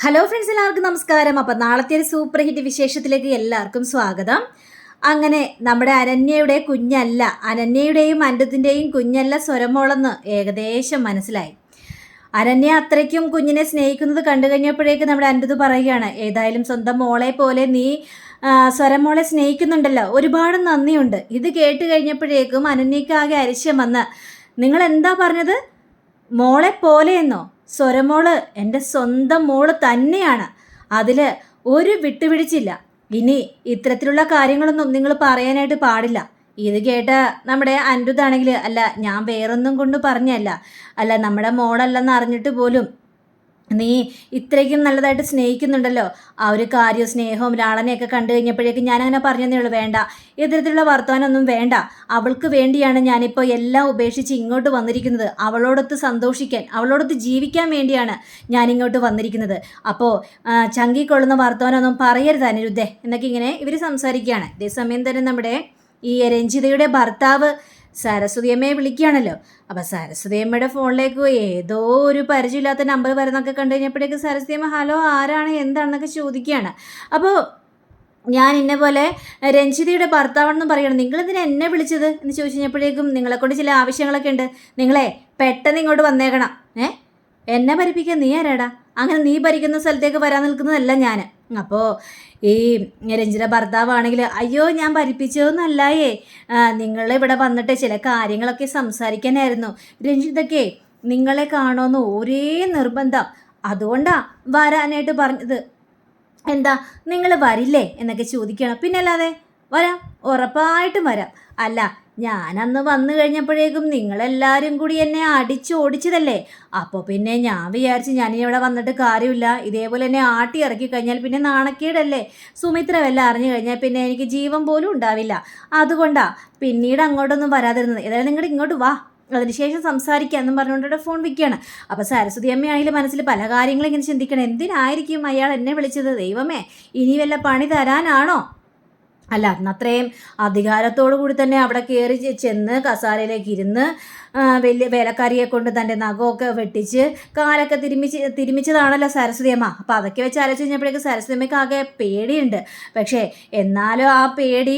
Hello friends, എല്ലാവർക്കും നമസ്കാരം. അപ്പം നാളത്തെ ഒരു സൂപ്പർ ഹിറ്റ് വിശേഷത്തിലേക്ക് എല്ലാവർക്കും സ്വാഗതം. അങ്ങനെ നമ്മുടെ അനന്യയുടെയും അനിരുദ്ധിൻ്റെയും കുഞ്ഞല്ല സ്വരമോളെന്ന് ഏകദേശം മനസ്സിലായി. അനന്യ അത്രയ്ക്കും കുഞ്ഞിനെ സ്നേഹിക്കുന്നത് കണ്ടു കഴിഞ്ഞപ്പോഴേക്ക് നമ്മുടെ അനിരുദ്ധ് പറയുകയാണ്, ഏതായാലും സ്വന്തം മോളെ പോലെ നീ സ്വരമോളെ സ്നേഹിക്കുന്നുണ്ടല്ലോ, ഒരുപാട് നന്ദിയുണ്ട്. ഇത് കേട്ട് കഴിഞ്ഞപ്പോഴേക്കും അനന്യയ്ക്ക് ആകെ അരിശം വന്ന്, നിങ്ങൾ എന്താ പറഞ്ഞത്? മോളെ പോലെയെന്നോ? സ്വരമോള് എൻ്റെ സ്വന്തം മോള് തന്നെയാണ്, അതിൽ ഒരു വിട്ടുപിടിച്ചില്ല. ഇനി ഇത്തരത്തിലുള്ള കാര്യങ്ങളൊന്നും നിങ്ങൾ പറയാനായിട്ട് പാടില്ല. ഇത് കേട്ട നമ്മുടെ അനിരുദ്ധാണെങ്കിൽ, അല്ല ഞാൻ വേറൊന്നും കൊണ്ട് പറഞ്ഞല്ല, അല്ല നമ്മുടെ മോളല്ലെന്ന് അറിഞ്ഞിട്ട് പോലും നീ ഇത്രയ്ക്കും നല്ലതായിട്ട് സ്നേഹിക്കുന്നുണ്ടല്ലോ, ആ ഒരു കാര്യവും സ്നേഹവും ലാളനെയൊക്കെ കണ്ടു കഴിഞ്ഞപ്പോഴേക്കും ഞാനങ്ങനെ പറഞ്ഞതേ ഉള്ളൂ. വേണ്ട, ഇത്തരത്തിലുള്ള വർത്തമാനമൊന്നും വേണ്ട. അവൾക്ക് വേണ്ടിയാണ് ഞാനിപ്പോൾ എല്ലാം ഉപേക്ഷിച്ച് ഇങ്ങോട്ട് വന്നിരിക്കുന്നത്. അവളോടൊത്ത് സന്തോഷിക്കാൻ, അവളോടൊത്ത് ജീവിക്കാൻ വേണ്ടിയാണ് ഞാനിങ്ങോട്ട് വന്നിരിക്കുന്നത്. അപ്പോൾ ചങ്കിക്കൊള്ളുന്ന വർത്തമാനമൊന്നും പറയരുത് അനിരുദ്ധേ എന്നൊക്കെ ഇങ്ങനെ ഇവർ സംസാരിക്കുകയാണ്. അതേസമയം തന്നെ നമ്മുടെ ഈ രഞ്ജിതയുടെ ഭർത്താവ് സരസ്വതിയമ്മയെ വിളിക്കുകയാണല്ലോ. അപ്പം സരസ്വതിയമ്മയുടെ ഫോണിലേക്ക് ഏതോ ഒരു പരിചയമില്ലാത്ത നമ്പർ വരുന്നൊക്കെ കണ്ടു കഴിഞ്ഞപ്പോഴേക്ക് സരസ്വതിയമ്മ ഹലോ ആരാണ് എന്താണെന്നൊക്കെ ചോദിക്കുകയാണ്. അപ്പോൾ ഞാൻ ഇന്ന പോലെ രഞ്ജിതയുടെ ഭർത്താവെന്ന് പറയണം, നിങ്ങളെന്തിനാ എന്നെ വിളിച്ചത് എന്ന് ചോദിച്ചു കഴിഞ്ഞപ്പോഴേക്കും നിങ്ങളെക്കൊണ്ട് ചില ആവശ്യങ്ങളൊക്കെ ഉണ്ട്, നിങ്ങളെ പെട്ടെന്ന് ഇങ്ങോട്ട് വന്നേക്കണം. എന്നെ ഭരിപ്പിക്കാൻ നീ ആരാടാ? അങ്ങനെ നീ ഭരിക്കുന്ന സ്ഥലത്തേക്ക് വരാൻ നിൽക്കുന്നതല്ല ഞാൻ. അപ്പോൾ ഈ രഞ്ജിത ഭർത്താവാണെങ്കിൽ, അയ്യോ ഞാൻ ഭരിപ്പിച്ചതൊന്നല്ലായേ, നിങ്ങൾ ഇവിടെ വന്നിട്ട് ചില കാര്യങ്ങളൊക്കെ സംസാരിക്കാനായിരുന്നു. രഞ്ജിതയ്ക്ക് നിങ്ങളെ കാണുമെന്ന് ഒരേ നിർബന്ധം, അതുകൊണ്ടാ വരാനായിട്ട് പറഞ്ഞത്. എന്താ നിങ്ങൾ വരില്ലേ എന്നൊക്കെ ചോദിക്കണം. പിന്നെ അല്ലാതെ വരാം, ഉറപ്പായിട്ടും വരാം. അല്ല ഞാനന്ന് വന്നു കഴിഞ്ഞപ്പോഴേക്കും നിങ്ങളെല്ലാവരും കൂടി എന്നെ ഓടിച്ചതല്ലേ, അപ്പോൾ പിന്നെ ഞാൻ വിചാരിച്ച് ഞാനിവിടെ വന്നിട്ട് കാര്യമില്ല, ഇതേപോലെ എന്നെ ആട്ടി ഇറക്കി കഴിഞ്ഞാൽ പിന്നെ നാണക്കേടല്ലേ, സുമിത്ര വല്ല അറിഞ്ഞു കഴിഞ്ഞാൽ പിന്നെ എനിക്ക് ജീവൻ പോലും ഉണ്ടാവില്ല, അതുകൊണ്ടാ പിന്നീട് അങ്ങോട്ടൊന്നും വരാതിരുന്നത്. ഏതായാലും നിങ്ങൾ ഇങ്ങോട്ട് വാ, അതിനുശേഷം സംസാരിക്കുക എന്നും പറഞ്ഞുകൊണ്ട് ഫോൺ വയ്ക്കുകയാണ്. അപ്പോൾ സരസ്വതി അമ്മയാണെങ്കിലും മനസ്സിൽ പല കാര്യങ്ങളും ഇങ്ങനെ ചിന്തിക്കണം, എന്തിനായിരിക്കും അയാൾ എന്നെ വിളിച്ചത്? ദൈവമേ, ഇനി വല്ല പണി തരാനാണോ? അല്ല അന്നത്രയും അധികാരത്തോടു കൂടി തന്നെ അവിടെ കയറി ചെന്ന് കസാരയിലേക്ക് ഇരുന്ന് വലിയ വേലക്കാരിയെ കൊണ്ട് തൻ്റെ നഖമൊക്കെ വെട്ടിച്ച് കാലൊക്കെ തിരുമിച്ചതാണല്ലോ സരസ്വതി അമ്മ. അപ്പോൾ അതൊക്കെ വെച്ച് ആലോചിച്ച് കഴിഞ്ഞപ്പോഴേക്ക് സരസ്വതി അമ്മയ്ക്ക് ആകെ പേടിയുണ്ട്. പക്ഷേ എന്നാലും ആ പേടി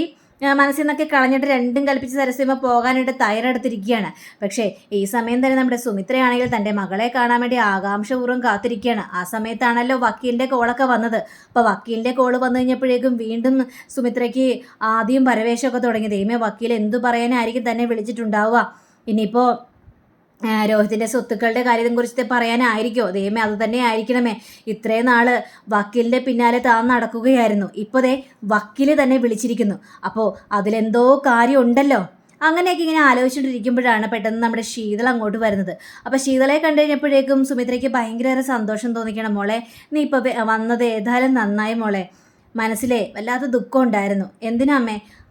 മനസ്സിൽ നിന്നൊക്കെ കളഞ്ഞിട്ട് രണ്ടും കൽപ്പിച്ച് സരസ്വതിയമ്മ പോകാനായിട്ട് തയ്യാറെടുത്തിരിക്കുകയാണ്. പക്ഷേ ഈ സമയം തന്നെ നമ്മുടെ സുമിത്രയാണെങ്കിൽ തൻ്റെ മകളെ കാണാൻ വേണ്ടി ആകാംക്ഷപൂർവ്വം കാത്തിരിക്കുകയാണ്. ആ സമയത്താണല്ലോ വക്കീലിൻ്റെ കോളൊക്കെ വന്നത്. അപ്പോൾ വക്കീലിൻ്റെ കോള് വന്നു കഴിഞ്ഞപ്പോഴേക്കും വീണ്ടും സുമിത്രയ്ക്ക് ആദ്യം പരവേശമൊക്കെ തുടങ്ങി. ദൈവമേ, വക്കീൽ എന്തു പറയാനായിരിക്കും തന്നെ വിളിച്ചിട്ടുണ്ടാവുക? ഇനിയിപ്പോൾ രോഹിത്തിൻ്റെ സ്വത്തുക്കളുടെ കാര്യത്തെക്കുറിച്ച് പറയാനായിരിക്കുമോ? ദൈവമേ, അത് തന്നെ ആയിരിക്കണമേ. ഇത്രയും നാൾ വക്കീലിൻ്റെ പിന്നാലെ താൻ നടക്കുകയായിരുന്നു, ഇപ്പോൾ ദേ വക്കീൽ തന്നെ വിളിച്ചിരിക്കുന്നു. അപ്പോൾ അതിലെന്തോ കാര്യം ഉണ്ടല്ലോ. അങ്ങനെയൊക്കെ ഇങ്ങനെ ആലോചിച്ചുകൊണ്ടിരിക്കുമ്പോഴാണ് പെട്ടെന്ന് നമ്മുടെ ശീതൾ അങ്ങോട്ട് വരുന്നത്. അപ്പോൾ ശീതളയെ കണ്ടു കഴിഞ്ഞപ്പോഴേക്കും സുമിത്രയ്ക്ക് ഭയങ്കര സന്തോഷം തോന്നിക്കണം. മോളെ, നീ ഇപ്പോൾ വന്നത് ഏതായാലും നന്നായി മോളെ. മനസ്സിലെ വല്ലാത്ത ദുഃഖം ഉണ്ടായിരുന്നു. എന്തിനാ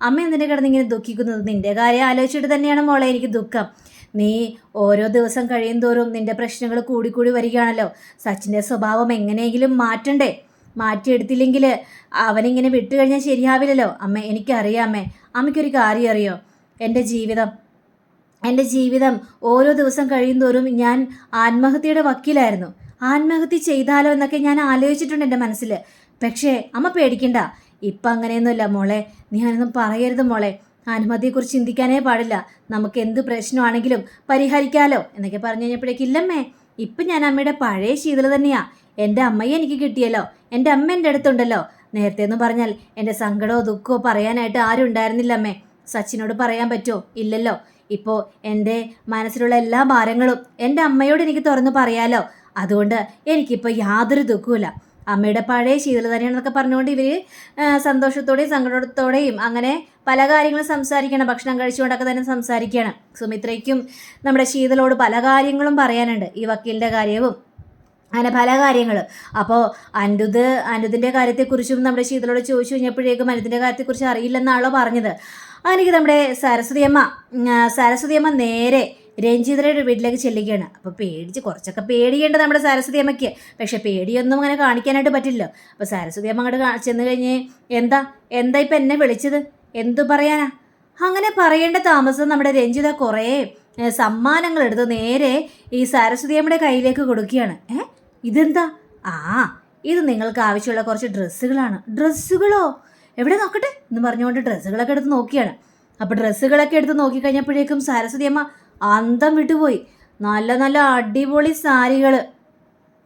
അമ്മ എന്തിനെ കിടന്നിങ്ങനെ ദുഃഖിക്കുന്നത്? നിൻ്റെ കാര്യം ആലോചിച്ചിട്ട് തന്നെയാണ് മോളെ എനിക്ക് ദുഃഖം. നീ ഓരോ ദിവസം കഴിയും തോറും നിൻ്റെ പ്രശ്നങ്ങൾ കൂടിക്കൂടി വരികയാണല്ലോ. സച്ചിൻ്റെ സ്വഭാവം എങ്ങനെയെങ്കിലും മാറ്റണ്ടേ? മാറ്റിയെടുത്തില്ലെങ്കിൽ അവനിങ്ങനെ വിട്ടുകഴിഞ്ഞാൽ ശരിയാവില്ലല്ലോ. അമ്മ എനിക്കറിയാം. അമ്മയ്ക്കൊരു കാര്യം അറിയോ? എൻ്റെ ജീവിതം ഓരോ ദിവസം കഴിയും തോറും ഞാൻ ആത്മഹത്യയുടെ വക്കീലായിരുന്നു. ആത്മഹത്യ ചെയ്താലോ എന്നൊക്കെ ഞാൻ ആലോചിച്ചിട്ടുണ്ട് എൻ്റെ മനസ്സിൽ. പക്ഷേ അമ്മ പേടിക്കണ്ട, ഇപ്പം അങ്ങനെയൊന്നുമില്ല മോളെ. നീ അങ്ങനെയൊന്നും പറയരുത് മോളെ. ആത്മഹത്യയെക്കുറിച്ച് ചിന്തിക്കാനേ പാടില്ല. നമുക്ക് എന്ത് പ്രശ്നമാണെങ്കിലും പരിഹരിക്കാമല്ലോ എന്നൊക്കെ പറഞ്ഞു കഴിഞ്ഞപ്പോഴേക്കും, ഇല്ലമ്മേ, ഇപ്പം ഞാൻ അമ്മയുടെ പഴയ ശീതള തന്നെയാണ്. എൻ്റെ അമ്മയെ എനിക്ക് കിട്ടിയല്ലോ, എൻ്റെ അമ്മ എൻ്റെ അടുത്തുണ്ടല്ലോ. നേരത്തെ എന്ന് പറഞ്ഞാൽ എൻ്റെ സങ്കടമോ ദുഃഖമോ പറയാനായിട്ട് ആരും ഉണ്ടായിരുന്നില്ല അമ്മേ. സച്ചിനോട് പറയാൻ പറ്റുമോ? ഇല്ലല്ലോ. ഇപ്പോൾ എൻ്റെ മനസ്സിലുള്ള എല്ലാ ഭാരങ്ങളും എൻ്റെ അമ്മയോട് എനിക്ക് തുറന്ന് പറയാലോ. അതുകൊണ്ട് എനിക്കിപ്പോൾ യാതൊരു ദുഃഖവുമില്ല. അമ്മയുടെ പഴയ ശീതള തന്നെയാണെന്നൊക്കെ പറഞ്ഞുകൊണ്ട് ഇവർ സന്തോഷത്തോടെയും സങ്കടത്തോടെയും അങ്ങനെ പല കാര്യങ്ങളും സംസാരിക്കണം. ഭക്ഷണം കഴിച്ചുകൊണ്ടൊക്കെ തന്നെ സംസാരിക്കുകയാണ്. സുമിത്രയ്ക്കും നമ്മുടെ ശീതളോട് പല കാര്യങ്ങളും പറയാനുണ്ട്, ഈ വക്കീലിൻ്റെ കാര്യവും അങ്ങനെ പല കാര്യങ്ങൾ. അപ്പോൾ അനിരുദ്ധിൻ്റെ കാര്യത്തെക്കുറിച്ചും നമ്മുടെ ശീതളോട് ചോദിച്ചു കഴിഞ്ഞപ്പോഴേക്കും അനിരുദ്ധിൻ്റെ കാര്യത്തെക്കുറിച്ച് അറിയില്ലെന്നാണല്ലോ പറഞ്ഞത്. എനിക്ക് നമ്മുടെ സരസ്വതിയമ്മ നേരെ രഞ്ജിതയുടെ വീട്ടിലേക്ക് ചെല്ലുകയാണ്. അപ്പോൾ കുറച്ചൊക്കെ പേടിയുണ്ട് നമ്മുടെ സരസ്വതി അമ്മയ്ക്ക്. പക്ഷെ പേടിയൊന്നും അങ്ങനെ കാണിക്കാനായിട്ട് പറ്റില്ലല്ലോ. അപ്പോൾ സരസ്വതി അമ്മ അങ്ങോട്ട് ചെന്ന് കഴിഞ്ഞ്, എന്താ ഇപ്പം എന്നെ വിളിച്ചത്? എന്തു പറയാനാ? അങ്ങനെ പറയേണ്ട താമസം നമ്മുടെ രഞ്ജിത കുറേ സമ്മാനങ്ങൾ എടുത്ത് നേരെ ഈ സരസ്വതി അമ്മയുടെ കയ്യിലേക്ക് കൊടുക്കുകയാണ്. ഇതെന്താ? ആ ഇത് നിങ്ങൾക്ക് ആവശ്യമുള്ള കുറച്ച് ഡ്രസ്സുകളാണ്. ഡ്രസ്സുകളോ? എവിടെ നോക്കട്ടെ എന്ന് പറഞ്ഞുകൊണ്ട് ഡ്രസ്സുകളൊക്കെ എടുത്ത് നോക്കിയാണ്. അപ്പോൾ ഡ്രസ്സുകളൊക്കെ എടുത്ത് നോക്കിക്കഴിഞ്ഞപ്പോഴേക്കും സരസ്വതി അമ്മ അന്തം വിട്ടുപോയി. നല്ല നല്ല അടിപൊളി സാരികൾ,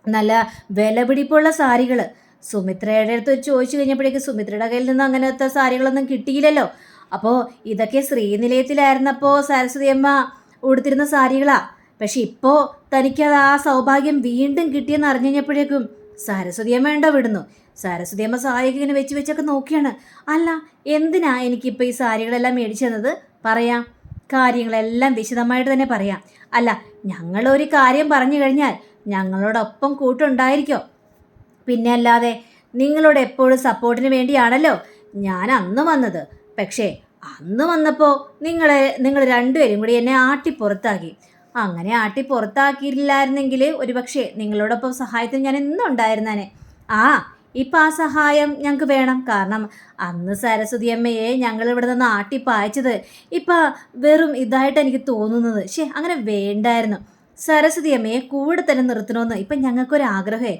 നല്ല വിലപിടിപ്പുള്ള സാരികൾ. സുമിത്രയുടെ അടുത്ത് ചോദിച്ചു കഴിഞ്ഞപ്പോഴേക്കും സുമിത്രയുടെ കയ്യിൽ നിന്ന് അങ്ങനത്തെ സാരികളൊന്നും കിട്ടിയില്ലല്ലോ. അപ്പോൾ ഇതൊക്കെ ശ്രീനിലയത്തിലായിരുന്നപ്പോൾ സരസ്വതി അമ്മ ഉടുത്തിരുന്ന സാരികളാ. പക്ഷെ ഇപ്പോൾ തനിക്കത് ആ സൗഭാഗ്യം വീണ്ടും കിട്ടിയെന്ന് അറിഞ്ഞു കഴിഞ്ഞപ്പോഴേക്കും സരസ്വതി അമ്മ ഉണ്ടോ വിടുന്നു. സരസ്വതി അമ്മ സാരിയൊക്കെ ഇങ്ങനെ വെച്ചൊക്കെ നോക്കിയാണ്. അല്ല, എന്തിനാ എനിക്കിപ്പോൾ ഈ സാരികളെല്ലാം മേടിച്ചു തന്നത്? പറയാം, കാര്യങ്ങളെല്ലാം വിശദമായിട്ട് തന്നെ പറയാം. അല്ല, ഞങ്ങളൊരു കാര്യം പറഞ്ഞു കഴിഞ്ഞാൽ ഞങ്ങളോടൊപ്പം കൂട്ടുണ്ടായിരിക്കോ? പിന്നെ അല്ലാതെ നിങ്ങളോട് എപ്പോഴും സപ്പോർട്ടിന് വേണ്ടിയാണല്ലോ ഞാൻ അന്ന് വന്നത്. പക്ഷേ അന്ന് വന്നപ്പോൾ നിങ്ങൾ രണ്ടുപേരും കൂടി എന്നെ പുറത്താക്കി. അങ്ങനെ പുറത്താക്കിയില്ലായിരുന്നെങ്കിൽ ഒരുപക്ഷെ നിങ്ങളോടൊപ്പം സഹായത്തിന് ഞാൻ എന്നും ഉണ്ടായിരുന്നേനെ. ഇപ്പം ആ സഹായം ഞങ്ങൾക്ക് വേണം. കാരണം അന്ന് സരസ്വതി അമ്മയെ ഞങ്ങൾ ഇവിടെ നിന്ന് പായിച്ചത് ഇപ്പം വെറും ഇതായിട്ട് എനിക്ക് തോന്നുന്നത്. അങ്ങനെ വേണ്ടായിരുന്നു. സരസ്വതി അമ്മയെ കൂടെ തന്നെ നിർത്തണമെന്ന് ഇപ്പം ഞങ്ങൾക്കൊരാഗ്രഹമേ.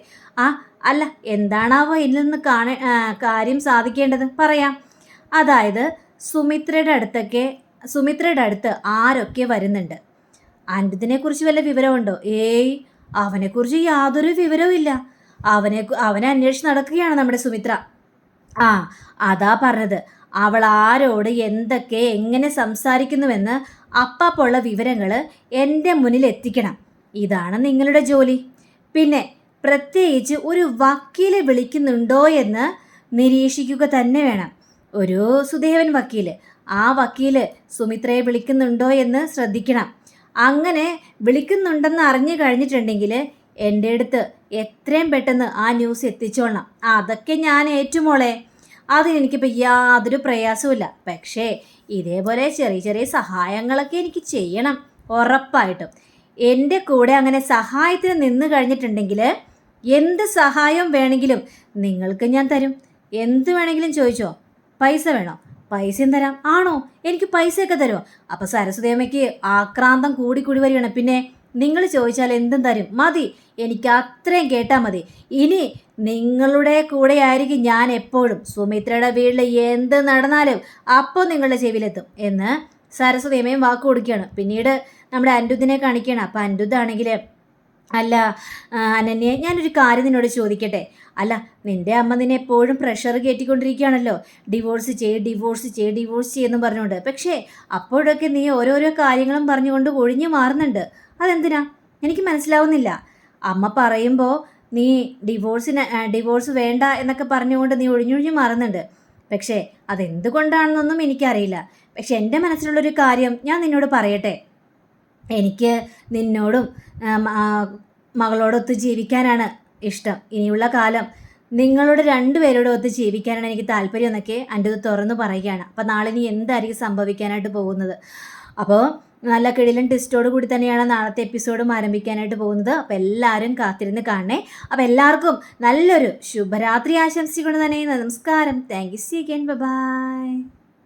അല്ല, എന്താണാവോ ഇതിൽ നിന്ന് കാര്യം സാധിക്കേണ്ടത്? പറയാം. അതായത് സുമിത്രയുടെ അടുത്ത് ആരൊക്കെ വരുന്നുണ്ട്? അനിരുദ്ധിനെക്കുറിച്ച് വല്ല വിവരമുണ്ടോ? അവനെക്കുറിച്ച് യാതൊരു വിവരവും ഇല്ല. അവനെ അന്വേഷിച്ച് നടക്കുകയാണ് നമ്മുടെ സുമിത്ര. അതാ പറഞ്ഞത്. അവൾ ആരോട് എന്തൊക്കെ എങ്ങനെ സംസാരിക്കുന്നുവെന്ന് അപ്പാപ്പുള്ള വിവരങ്ങൾ എൻ്റെ മുന്നിൽ എത്തിക്കണം. ഇതാണ് നിങ്ങളുടെ ജോലി. പിന്നെ പ്രത്യേകിച്ച് ഒരു വക്കീലെ വിളിക്കുന്നുണ്ടോ എന്ന് നിരീക്ഷിക്കുക തന്നെ വേണം. ഒരു സുദേവൻ വക്കീല്, ആ വക്കീല് സുമിത്രയെ വിളിക്കുന്നുണ്ടോ എന്ന് ശ്രദ്ധിക്കണം. അങ്ങനെ വിളിക്കുന്നുണ്ടെന്ന് അറിഞ്ഞു കഴിഞ്ഞിട്ടുണ്ടെങ്കിൽ എൻ്റെ അടുത്ത് എത്രയും പെട്ടെന്ന് ആ ന്യൂസ് എത്തിച്ചോളണം. അതൊക്കെ ഞാൻ ഏറ്റുമോളെ. അതിനെനിക്കിപ്പോൾ യാതൊരു പ്രയാസവുമില്ല. പക്ഷേ ഇതേപോലെ ചെറിയ ചെറിയ സഹായങ്ങളൊക്കെ എനിക്ക് ചെയ്യണം ഉറപ്പായിട്ടും. എൻ്റെ കൂടെ അങ്ങനെ സഹായത്തിന് നിന്ന് കഴിഞ്ഞിട്ടുണ്ടെങ്കിൽ എന്ത് സഹായം വേണമെങ്കിലും നിങ്ങൾക്ക് ഞാൻ തരും. എന്ത് വേണമെങ്കിലും ചോദിച്ചോ. പൈസ വേണോ? പൈസയും തരാം. ആണോ? എനിക്ക് പൈസയൊക്കെ തരുമോ? അപ്പോൾ സരസ്വതി അമ്മയ്ക്ക് ആക്രാന്തം കൂടി വരികയാണ്. പിന്നെ നിങ്ങൾ ചോദിച്ചാൽ എന്തും തരും. മതി, എനിക്ക് അത്രയും കേട്ടാൽ മതി. ഇനി നിങ്ങളുടെ കൂടെ ആയിരിക്കും ഞാൻ എപ്പോഴും. സുമിത്രയുടെ വീട്ടിൽ എന്ത് നടന്നാലും അപ്പോൾ നിങ്ങളുടെ ചെവിയിലെത്തും എന്ന് സരസ്വതി അമ്മയും വാക്ക് കൊടുക്കുകയാണ്. പിന്നീട് നമ്മുടെ അനിരുദ്ധിനെ കാണിക്കുകയാണ്. അപ്പോൾ അനിരുദ്ധാണെങ്കിൽ, അല്ല അനന്യെ, ഞാനൊരു കാര്യം നിന്നോട് ചോദിക്കട്ടെ. അല്ല, നിൻ്റെ അമ്മ നിന്നെ എപ്പോഴും പ്രഷർ കയറ്റിക്കൊണ്ടിരിക്കുകയാണല്ലോ, ഡിവോഴ്സ് ചെയ്യുമെന്ന് പറഞ്ഞുകൊണ്ട്. പക്ഷേ അപ്പോഴൊക്കെ നീ ഓരോരോ കാര്യങ്ങളും പറഞ്ഞുകൊണ്ട് ഒഴിഞ്ഞു മാറുന്നുണ്ട്. അതെന്തിനാ? എനിക്ക് മനസ്സിലാവുന്നില്ല. അമ്മ പറയുമ്പോൾ നീ ഡിവോഴ്സ് വേണ്ട എന്നൊക്കെ പറഞ്ഞുകൊണ്ട് നീ ഒഴിഞ്ഞൊഴിഞ്ഞു മാറുന്നുണ്ട്. പക്ഷേ അതെന്തുകൊണ്ടാണെന്നൊന്നും എനിക്കറിയില്ല. പക്ഷെ എൻ്റെ മനസ്സിലുള്ളൊരു കാര്യം ഞാൻ നിന്നോട് പറയട്ടെ. എനിക്ക് നിന്നോടും മകളോടൊത്ത് ജീവിക്കാനാണ് ഇഷ്ടം. ഇനിയുള്ള കാലം നിങ്ങളുടെ രണ്ടുപേരോടും ഒത്ത് ജീവിക്കാനാണ് എനിക്ക് താല്പര്യം എന്നൊക്കെ എൻ്റെ തുറന്നു പറയുകയാണ്. അപ്പോൾ നാളെ നീ എന്തായിരിക്കും സംഭവിക്കാനായിട്ട് പോകുന്നത്? അപ്പോൾ നല്ല കിടിലൻ ടെസ്റ്റോട് കൂടി തന്നെയാണ് നാളത്തെ എപ്പിസോഡും ആരംഭിക്കാനായിട്ട് പോകുന്നത്. അപ്പോൾ എല്ലാവരും കാത്തിരുന്ന് കാണണേ. അപ്പോൾ എല്ലാവർക്കും നല്ലൊരു ശുഭരാത്രി ആശംസിച്ചുകൊണ്ട് തന്നെ നമസ്കാരം. Thank you. See again. By.